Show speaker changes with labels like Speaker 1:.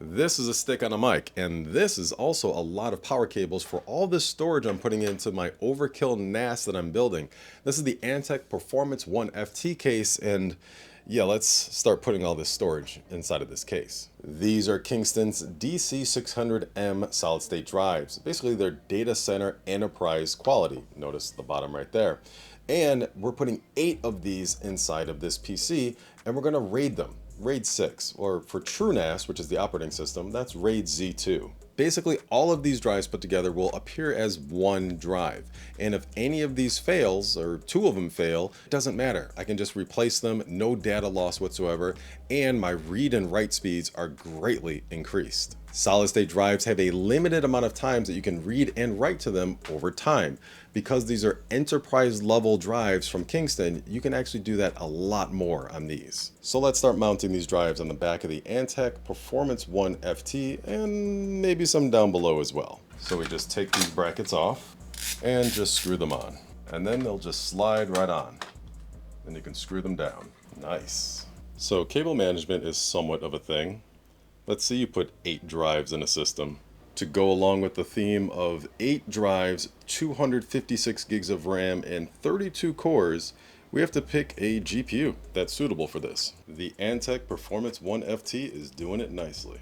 Speaker 1: This is a stick on a mic, and this is also a lot of power cables for all this storage I'm putting into my OverKill NAS that I'm building. This is the Antec Performance 1 FT case, and yeah, let's start putting all this storage inside of this case. These are Kingston's DC600M solid state drives. Basically, they're data center enterprise quality. Notice the bottom right there. And we're putting 8 of these inside of this PC, and we're gonna RAID them. RAID 6, or for TrueNAS, which is the operating system, that's RAID Z2. Basically, all of these drives put together will appear as one drive. And if any of these fails, or 2 of them fail, it doesn't matter. I can just replace them, no data loss whatsoever, and my read and write speeds are greatly increased. Solid state drives have a limited amount of times that you can read and write to them over time. Because these are enterprise level drives from Kingston, you can actually do that a lot more on these. So let's start mounting these drives on the back of the Antec Performance 1 FT and maybe some down below as well. So we just take these brackets off and just screw them on. And then they'll just slide right on. And you can screw them down. Nice. So cable management is somewhat of a thing. Let's say you put 8 drives in a system. To go along with the theme of 8 drives, 256 gigs of RAM, and 32 cores, we have to pick a GPU that's suitable for this. The Antec Performance 1 FT is doing it nicely.